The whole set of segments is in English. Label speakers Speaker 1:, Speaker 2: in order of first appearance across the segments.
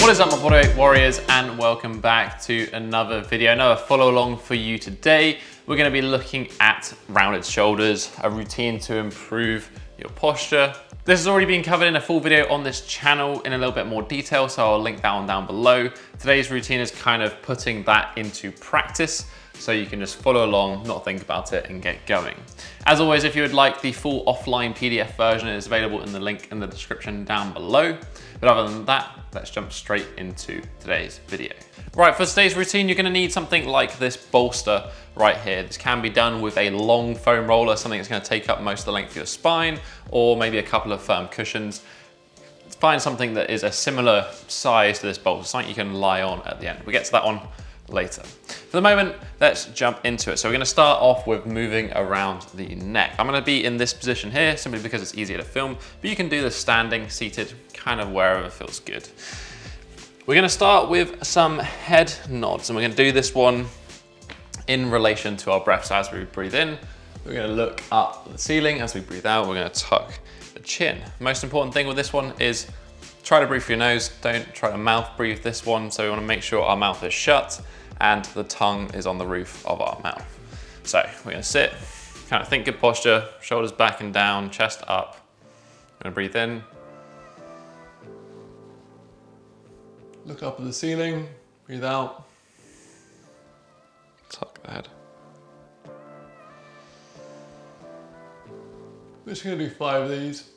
Speaker 1: What is up, my bodyweight warriors, and welcome back to another video, another follow along for you today. We're going to be looking at rounded shoulders, a routine to improve your posture. This has already been covered in a full video on this channel in a little bit more detail, so I'll link that one down below. Today's routine is kind of putting that into practice, so you can just follow along, not think about it, and get going. As always, if you would like the full offline PDF version, it is available in the link in the description down below. But other than that, let's jump straight into today's video. Right, for today's routine, you're gonna need something like this bolster right here. This can be done with a long foam roller, something that's gonna take up most of the length of your spine, or maybe a couple of firm cushions. Find something that is a similar size to this bolster, something you can lie on at the end. We'll get to that one later. For the moment, let's jump into it. So we're gonna start off with moving around the neck. I'm gonna be in this position here simply because it's easier to film, but you can do this standing, seated, kind of wherever feels good. We're gonna start with some head nods, and we're gonna do this one in relation to our breath. So as we breathe in, we're gonna look up at the ceiling. As we breathe out, we're gonna tuck the chin. Most important thing with this one is try to breathe through your nose. Don't try to mouth breathe this one. So we wanna make sure our mouth is shut and the tongue is on the roof of our mouth. So we're gonna sit, kind of think good posture, shoulders back and down, chest up. I'm gonna breathe in. Look up at the ceiling, breathe out. Tuck the head. We're just gonna do 5 of these.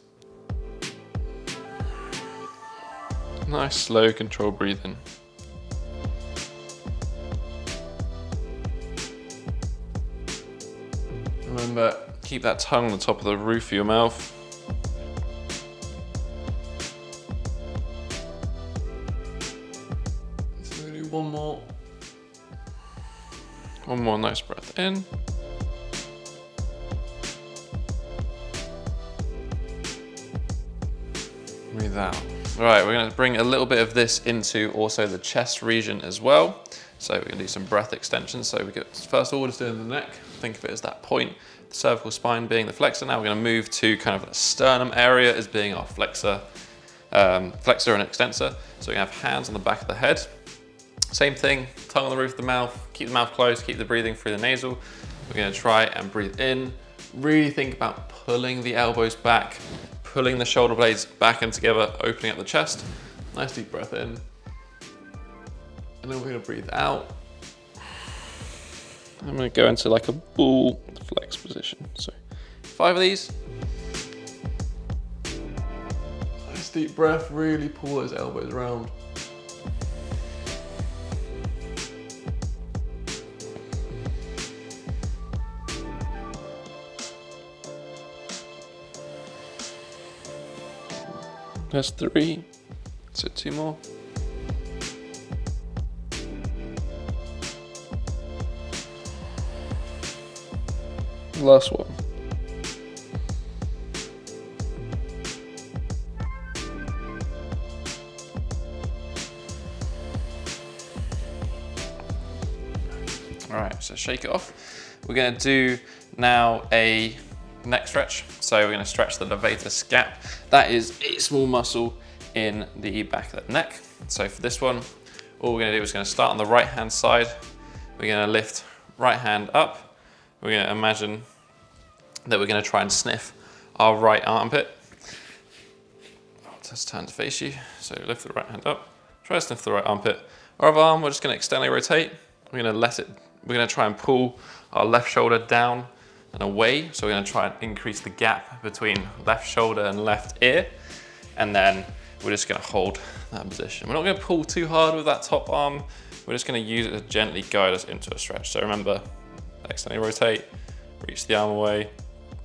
Speaker 1: Nice, slow, controlled breathing. Remember, keep that tongue on the top of the roof of your mouth. So we're gonna do one more. One more nice breath in. Breathe out. All right, we're gonna bring a little bit of this into also the chest region as well. So we're gonna do some breath extensions. So we get, first of all, just doing the neck. Think of it as that point, the cervical spine being the flexor. Now we're gonna move to kind of the sternum area as being our flexor and extensor. So we have hands on the back of the head. Same thing, tongue on the roof of the mouth, keep the mouth closed, keep the breathing through the nasal. We're gonna try and breathe in. Really think about pulling the elbows back, pulling the shoulder blades back and together, opening up the chest. Nice deep breath in. And then we're gonna breathe out. I'm gonna go into like a bull flex position. So 5 of these. Nice deep breath, really pull those elbows around. That's 3, so 2 more. Last one. All right, so shake it off. We're gonna do now a neck stretch. So we're gonna stretch the levator scap. That is a small muscle in the back of the neck. So for this one, all we're gonna do is gonna start on the right hand side. We're gonna lift right hand up. We're gonna imagine that we're gonna try and sniff our right armpit. Just turn to face you. So lift the right hand up, try to sniff the right armpit. Our other arm, we're just gonna externally rotate. We're gonna try and pull our left shoulder down and away. So we're gonna try and increase the gap between left shoulder and left ear. And then we're just gonna hold that position. We're not gonna pull too hard with that top arm. We're just gonna use it to gently guide us into a stretch. So remember, externally rotate, reach the arm away,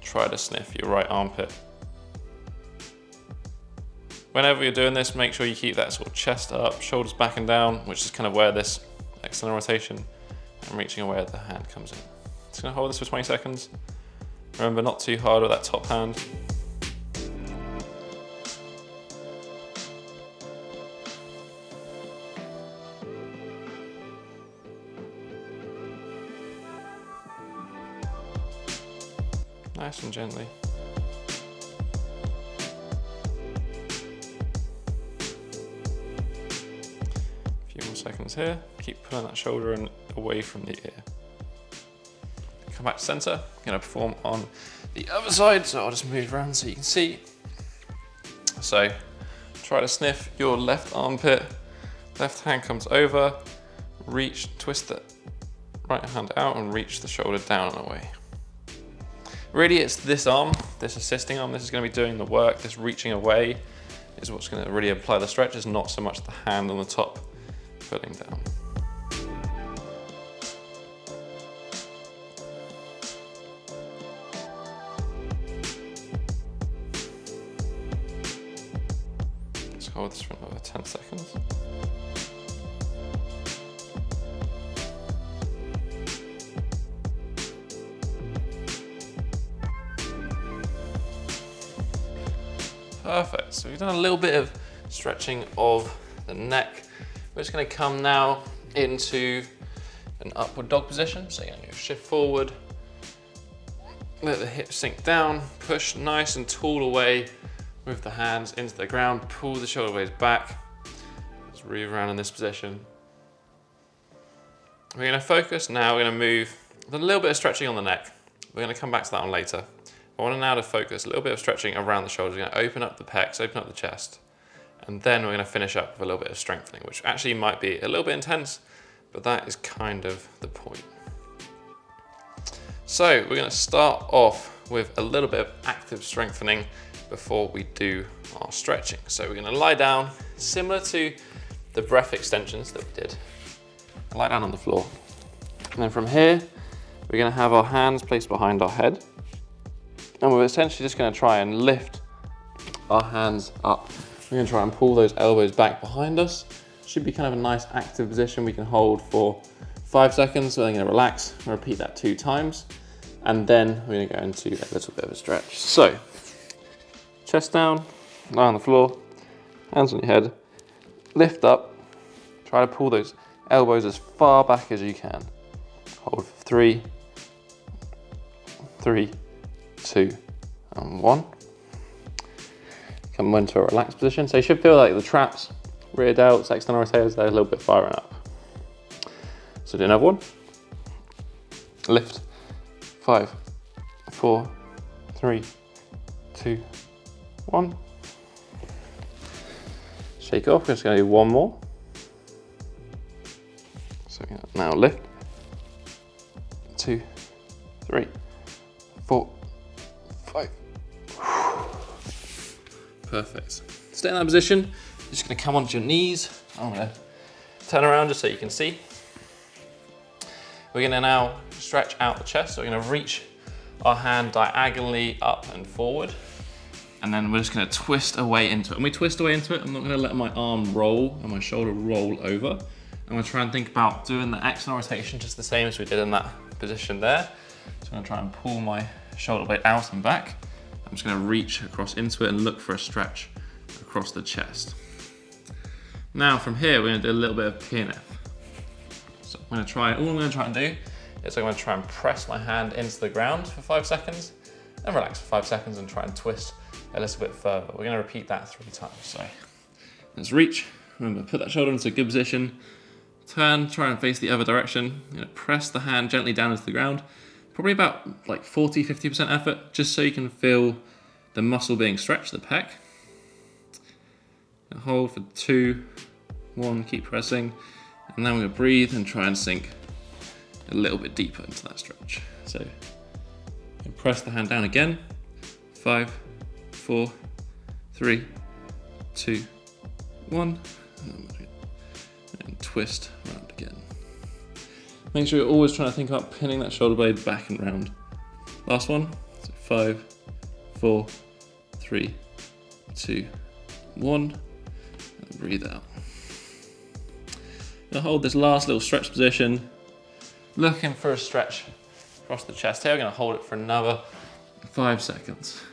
Speaker 1: try to sniff your right armpit. Whenever you're doing this, make sure you keep that sort of chest up, shoulders back and down, which is kind of where this external rotation and reaching away at the hand comes in. Just gonna hold this for 20 seconds. Remember, not too hard with that top hand. Nice and gently. seconds here. Keep pulling that shoulder in away from the ear. Come back to center. I'm gonna perform on the other side, so I'll just move around so you can see. So try to sniff your left armpit. Left hand comes over, reach, twist the right hand out and reach the shoulder down and away. Really, it's this arm, this assisting arm, this is going to be doing the work. This reaching away is what's going to really apply the stretch, is not so much the hand on the top pulling down. Let's hold this for another 10 seconds. Perfect, so we've done a little bit of stretching of the neck. We're just gonna come now into an upward dog position. So you're gonna shift forward, let the hips sink down, push nice and tall away with the hands into the ground, pull the shoulder blades back. Let's move around in this position. We're gonna focus now, we're gonna move with a little bit of stretching on the neck. We're gonna come back to that one later. I want now to focus a little bit of stretching around the shoulders. We're going to open up the pecs, open up the chest, and then we're going to finish up with a little bit of strengthening, which actually might be a little bit intense, but that is kind of the point. So we're going to start off with a little bit of active strengthening before we do our stretching. So we're going to lie down, similar to the breath extensions that we did. Lie down on the floor. And then from here, we're going to have our hands placed behind our head. And we're essentially just going to try and lift our hands up. We're going to try and pull those elbows back behind us. Should be kind of a nice active position we can hold for 5 seconds. So we're going to relax and repeat that 2 times. And then we're going to go into a little bit of a stretch. So, chest down, lie on the floor, hands on your head, lift up, try to pull those elbows as far back as you can. Hold for 3, 3, 2, and 1. Come into a relaxed position. So you should feel like the traps, rear delts, external rotators, they're a little bit firing up. So do another one. Lift. 5, 4, 3, 2, 1. Shake off. We're just going to do one more. So now lift. 2, 3, 4, 5. Perfect. Stay in that position. You're just going to come onto your knees. I'm going to turn around just so you can see. We're going to now stretch out the chest. So we're going to reach our hand diagonally up and forward. And then we're just going to twist away into it. When we twist away into it, I'm not going to let my arm roll and my shoulder roll over. I'm going to try and think about doing the external rotation just the same as we did in that position there. So I'm going to try and pull my shoulder blade out and back. I'm just going to reach across into it and look for a stretch across the chest. Now from here, we're going to do a little bit of PNF. So I'm going to try, all I'm going to try and do is I'm going to try and press my hand into the ground for 5 seconds and relax for 5 seconds and try and twist a little bit further. We're going to repeat that 3 times. So let's reach. Remember, put that shoulder into a good position. Turn, try and face the other direction. You're going to press the hand gently down into the ground. Probably about like 40–50% effort, just so you can feel the muscle being stretched, the pec. And hold for 2, 1, keep pressing. And then we're going to breathe and try and sink a little bit deeper into that stretch. So press the hand down again. 5, 4, 3, 2, 1. And twist around again. Make sure you're always trying to think about pinning that shoulder blade back and round. Last one. So 5, 4, 3, 2, 1. And breathe out. Now hold this last little stretch position. Looking for a stretch across the chest here. We're going to hold it for another 5 seconds.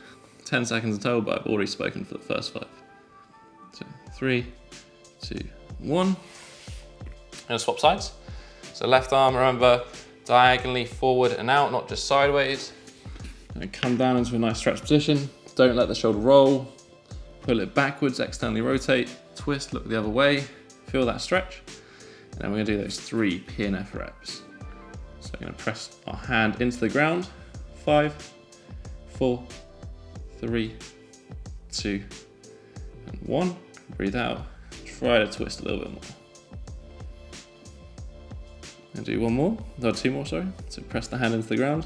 Speaker 1: 10 seconds in total, but I've already spoken for the first 5. So 3, 2, 1. I'm going to swap sides. So left arm, remember, diagonally forward and out, not just sideways. And come down into a nice stretch position. Don't let the shoulder roll. Pull it backwards, externally rotate, twist, look the other way. Feel that stretch. And then we're gonna do those 3 PNF reps. So we're gonna press our hand into the ground. 5, 4, 3, 2, and 1. Breathe out. Try to twist a little bit more. And do one more. No, 2 more, sorry. So press the hand into the ground.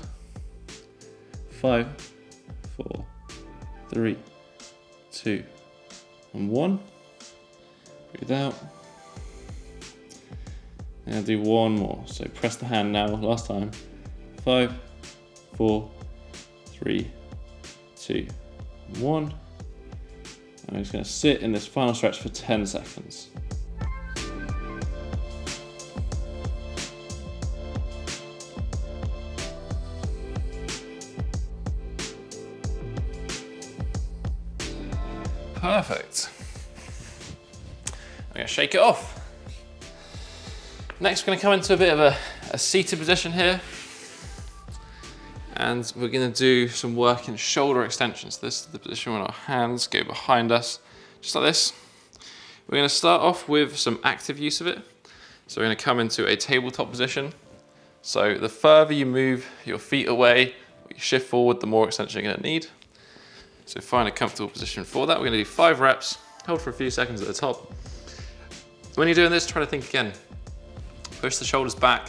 Speaker 1: 5, 4, 3, 2, and 1. Breathe out. And do one more. So press the hand now, last time. 5, 4, 3, 2, 1. And I'm just going to sit in this final stretch for 10 seconds. Perfect. I'm going to shake it off. Next, we're going to come into a bit of a seated position here. And we're going to do some work in shoulder extensions. This is the position when our hands go behind us, just like this. We're going to start off with some active use of it. So we're going to come into a tabletop position. So the further you move your feet away, or you shift forward, the more extension you're going to need. So find a comfortable position for that. We're going to do 5 reps, hold for a few seconds at the top. When you're doing this, try to think again. Push the shoulders back.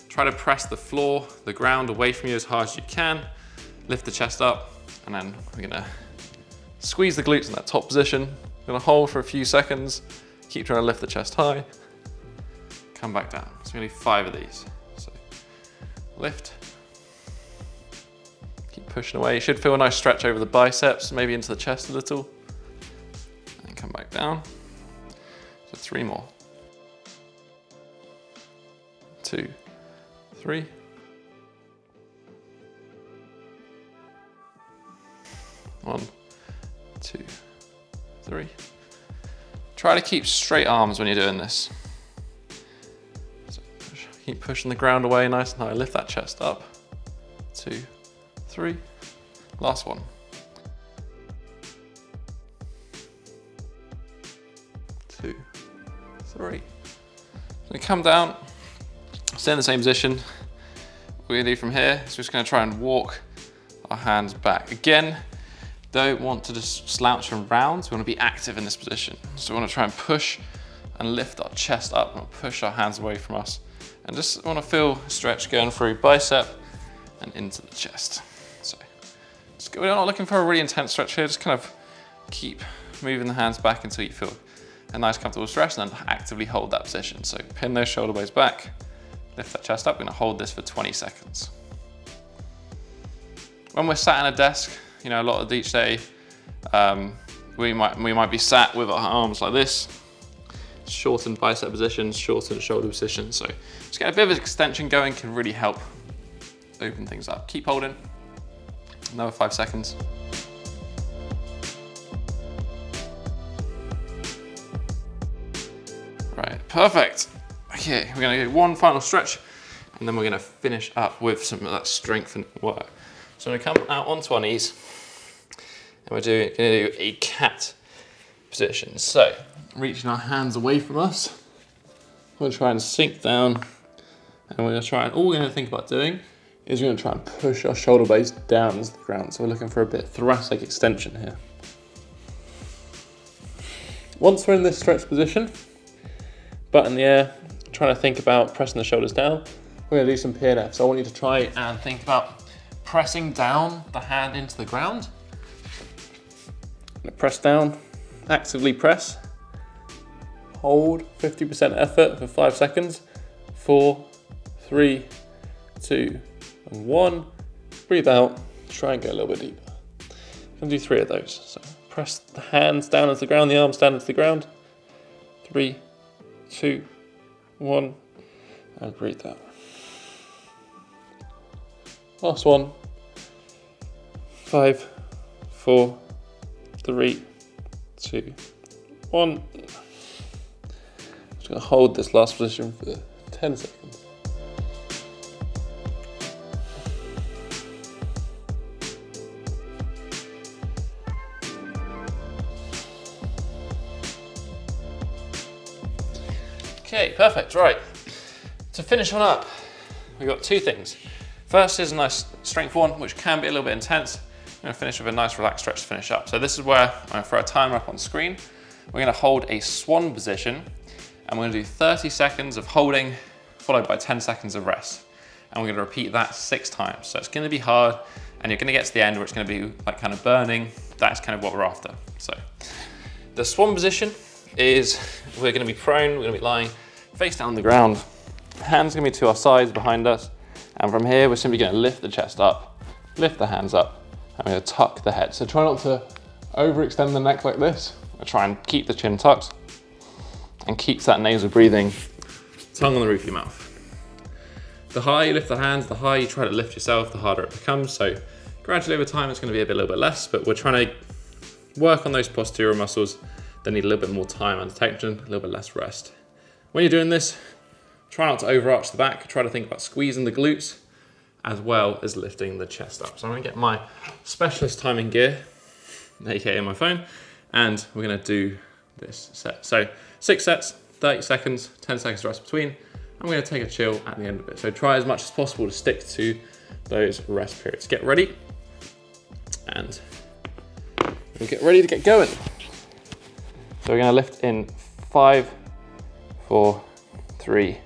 Speaker 1: Try to press the floor, the ground away from you as hard as you can. Lift the chest up, and then we're gonna squeeze the glutes in that top position. We're gonna hold for a few seconds. Keep trying to lift the chest high. Come back down. So we're gonna do 5 of these. So lift. Keep pushing away. You should feel a nice stretch over the biceps, maybe into the chest a little. And come back down. So 3 more. 2, 3. One, 2, 3. Try to keep straight arms when you're doing this. So keep pushing the ground away nice and high. Lift that chest up. 2, 3. Last one. 2, 3. So come down. Stay in the same position. What we're gonna do from here is just gonna try and walk our hands back. Again, don't want to just slouch and round. We wanna be active in this position. So we wanna try and push and lift our chest up and push our hands away from us. And just wanna feel stretch going through bicep and into the chest. So we're not looking for a really intense stretch here. Just kind of keep moving the hands back until you feel a nice comfortable stretch, and then actively hold that position. So pin those shoulder blades back. Lift that chest up. We're gonna hold this for 20 seconds. When we're sat at a desk, you know, a lot of each day, we might be sat with our arms like this, shortened bicep positions, shortened shoulder positions. So just get a bit of extension going can really help open things up. Keep holding. Another 5 seconds. Right, perfect. Okay, we're gonna do one final stretch, and then we're gonna finish up with some of that strengthening work. So we're gonna come out onto our knees, and we're gonna do a cat position. So, reaching our hands away from us, we're gonna try and sink down, and we're gonna try and, all we're gonna think about doing is we're gonna try and push our shoulder blades down into the ground. So we're looking for a bit of thoracic extension here. Once we're in this stretch position, butt in the air, trying to think about pressing the shoulders down, we're gonna do some PNF. So I want you to try and think about pressing down the hand into the ground. Press down, actively press. Hold 50% effort for 5 seconds. 4, 3, 2, and 1. Breathe out, try and go a little bit deeper. I'm gonna do 3 of those. So press the hands down into the ground, the arms down into the ground. 3, 2, 1, and breathe out. Last one. 5, 4, 3, 2, 1. Just gonna hold this last position for 10 seconds. Okay, perfect, right. To finish on up, we've got two things. First is a nice strength one, which can be a little bit intense. I'm gonna finish with a nice relaxed stretch to finish up. So this is where I'm gonna throw a timer up on screen. We're gonna hold a swan position, and we're gonna do 30 seconds of holding, followed by 10 seconds of rest. And we're gonna repeat that 6 times. So it's gonna be hard, and you're gonna get to the end where it's gonna be like kind of burning. That's kind of what we're after. So the swan position is, we're gonna be prone, we're gonna be lying face down on the ground. Hands gonna be to our sides behind us. And from here, we're simply gonna lift the chest up, lift the hands up, and we're gonna tuck the head. So try not to overextend the neck like this. Try and keep the chin tucked and keeps that nasal breathing, tongue on the roof of your mouth. The higher you lift the hands, the higher you try to lift yourself, the harder it becomes. So gradually over time, it's gonna be a little bit less, but we're trying to work on those posterior muscles that need a little bit more time under tension, a little bit less rest. When you're doing this, try not to overarch the back. Try to think about squeezing the glutes as well as lifting the chest up. So I'm gonna get my specialist timing gear, AKA my phone, and we're gonna do this set. So 6 sets, 30 seconds, 10 seconds rest between. I'm gonna take a chill at the end of it. So try as much as possible to stick to those rest periods. Get ready, and we'll get ready to get going. So we're gonna lift in 5, 4, 3,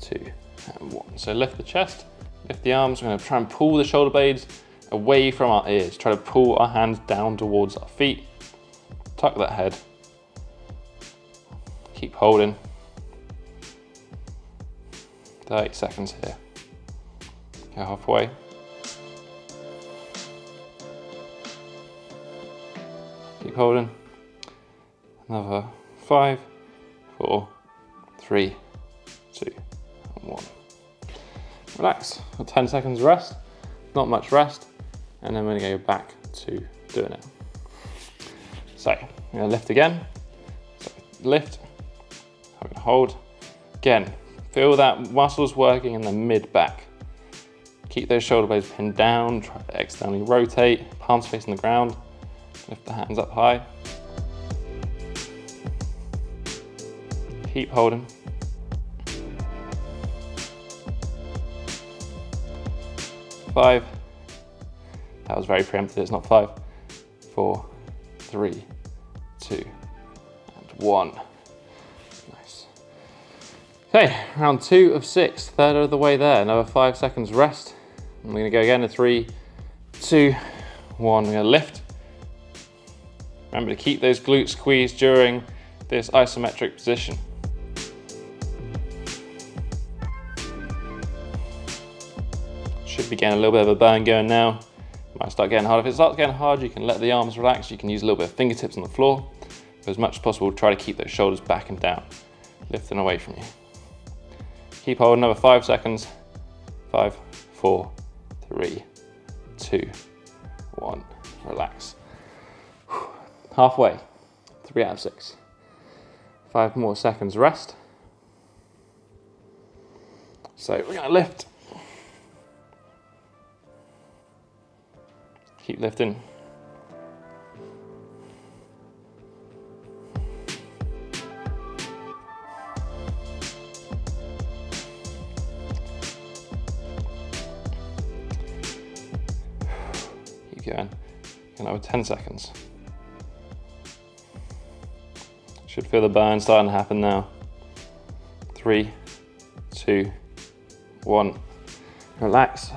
Speaker 1: 2, and 1. So lift the chest, lift the arms. We're gonna try and pull the shoulder blades away from our ears. Try to pull our hands down towards our feet. Tuck that head. Keep holding. 30 seconds here. Go halfway. Keep holding. Another 5, 4, 3, 2, and 1. Relax. 10 seconds rest. Not much rest. And then we're gonna go back to doing it. So, I'm gonna lift again. So lift. I'm gonna hold. Again, feel that muscles working in the mid-back. Keep those shoulder blades pinned down. Try to externally rotate. Palms facing the ground. Lift the hands up high. Keep holding. 5. That was very preemptive, it's not 5. 4, 3, 2, and 1. Nice. Okay, round 2 of 6, third of the way there. Another 5 seconds rest. I'm gonna go again to 3, 2, 1. We're gonna lift. Remember to keep those glutes squeezed during this isometric position. Should be getting a little bit of a burn going now. Might start getting hard. If it starts getting hard, you can let the arms relax. You can use a little bit of fingertips on the floor. But as much as possible, try to keep those shoulders back and down, lifting away from you. Keep holding another 5 seconds. 5, 4, 3, 2, 1. Relax. Halfway. 3 out of 6. 5 more seconds rest. So we're gonna lift. Keep lifting. Keep going. Another 10 seconds. Should feel the burn starting to happen now. 3, 2, 1. Relax.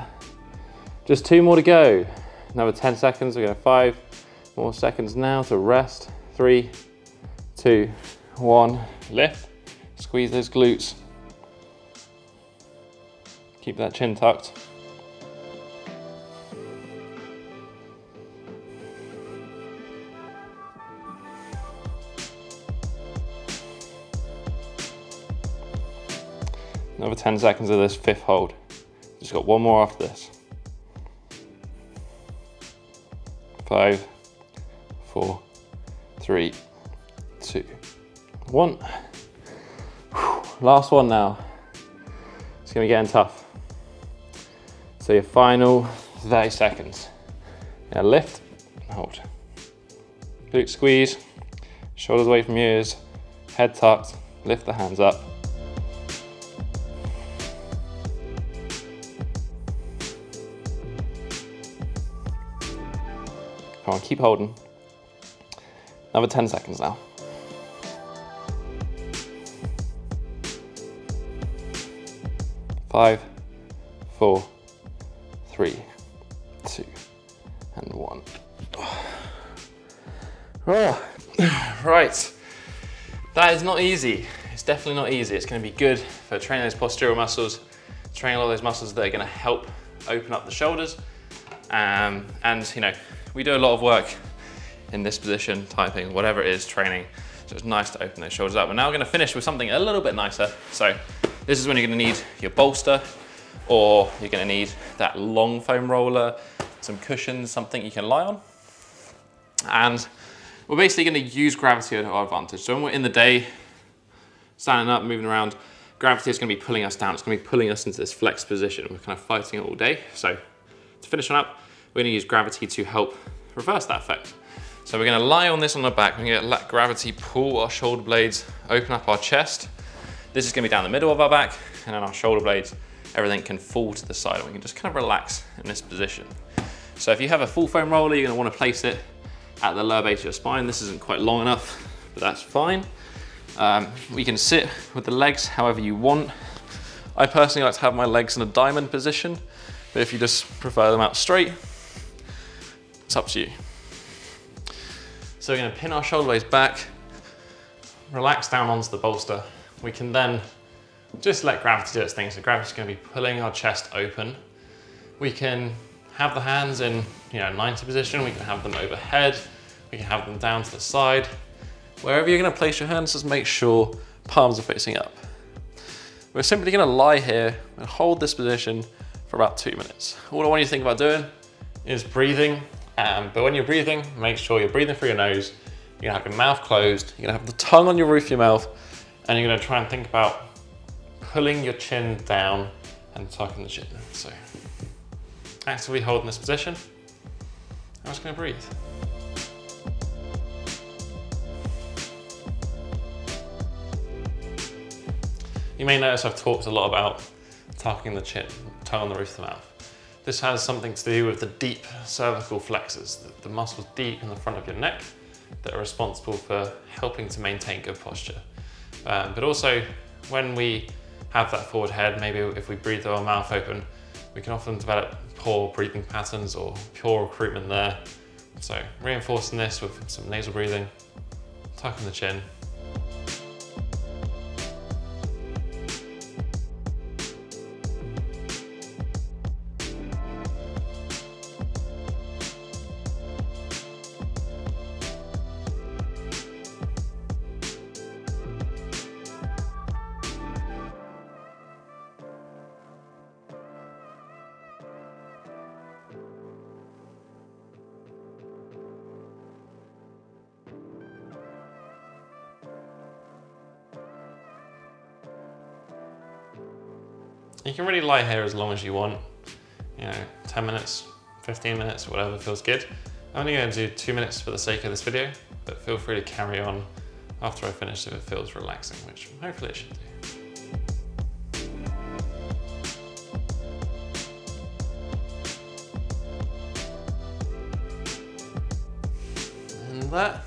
Speaker 1: Just 2 more to go. Another 10 seconds, we're going to 5 more seconds now to rest. 3, 2, 1, lift. Squeeze those glutes. Keep that chin tucked. Another 10 seconds of this 5th hold. Just got 1 more after this. 5, 4, 3, 2, 1. Last one now. It's gonna be getting tough. So your final 30 seconds. Now lift, hold. Glute squeeze, shoulders away from ears, head tucked, lift the hands up. Come on, keep holding. Another 10 seconds now. 5, 4, 3, 2, and 1. Oh, right. That is not easy. It's definitely not easy. It's going to be good for training those postural muscles, training all those muscles that are going to help open up the shoulders. And you know, we do a lot of work in this position, typing, whatever it is, training. So it's nice to open those shoulders up. And now we're going to finish with something a little bit nicer. So this is when you're going to need your bolster, or you're going to need that long foam roller, some cushions, something you can lie on. And we're basically going to use gravity to our advantage. So when we're in the day, standing up, moving around, gravity is going to be pulling us down. It's going to be pulling us into this flex position. We're kind of fighting it all day. So to finish on up, we're going to use gravity to help reverse that effect. So we're going to lie on this on the back. We're going to let gravity pull our shoulder blades, open up our chest. This is going to be down the middle of our back, and then our shoulder blades, everything can fall to the side, and we can just kind of relax in this position. So if you have a full foam roller, you're going to want to place it at the lower base of your spine. This isn't quite long enough, but that's fine. We can sit with the legs however you want. I personally like to have my legs in a diamond position, but if you just prefer them out straight, it's up to you. So we're going to pin our shoulder blades back, relax down onto the bolster. We can then just let gravity do its thing. So gravity's going to be pulling our chest open. We can have the hands in 90 position. We can have them overhead. We can have them down to the side. Wherever you're going to place your hands, just make sure palms are facing up. We're simply going to lie here and hold this position for about 2 minutes. All I want you to think about doing is breathing. But when you're breathing, make sure you're breathing through your nose. You're going to have your mouth closed. You're going to have the tongue on your roof of your mouth. And you're going to try and think about pulling your chin down and tucking the chin. So actively holding this position. I'm just going to breathe. You may notice I've talked a lot about tucking the chin, tongue on the roof of the mouth. This has something to do with the deep cervical flexors, the muscles deep in the front of your neck that are responsible for helping to maintain good posture. But also when we have that forward head, maybe if we breathe with our mouth open, we can often develop poor breathing patterns or poor recruitment there. So reinforcing this with some nasal breathing, tucking the chin. You can really lie here as long as you want, 10 minutes, 15 minutes, whatever feels good. I'm only going to do 2 minutes for the sake of this video, but feel free to carry on after I finish if it feels relaxing, which hopefully it should do. And that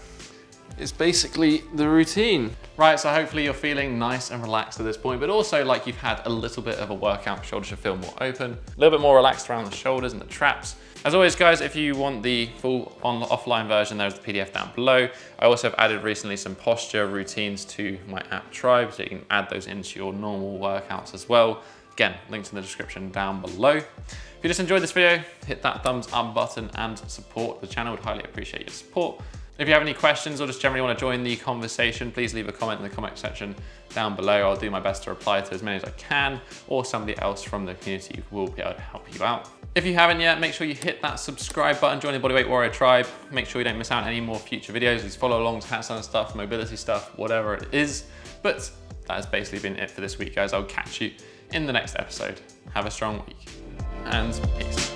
Speaker 1: is basically the routine. Right, so hopefully you're feeling nice and relaxed at this point, but also like you've had a little bit of a workout. Shoulders should feel more open, a little bit more relaxed around the shoulders and the traps. As always, guys, if you want the full offline version, there's the PDF down below. I also have added recently some posture routines to my app Tribe, so you can add those into your normal workouts as well. Again, links in the description down below. If you just enjoyed this video, hit that thumbs up button and support the channel. Would highly appreciate your support. If you have any questions or just generally want to join the conversation, please leave a comment in the comment section down below. I'll do my best to reply to as many as I can, or somebody else from the community will be able to help you out. If you haven't yet, make sure you hit that subscribe button, join the Bodyweight Warrior Tribe. Make sure you don't miss out on any more future videos, these follow alongs, handstand stuff, mobility stuff, whatever it is. But that has basically been it for this week, guys. I'll catch you in the next episode. Have a strong week and peace.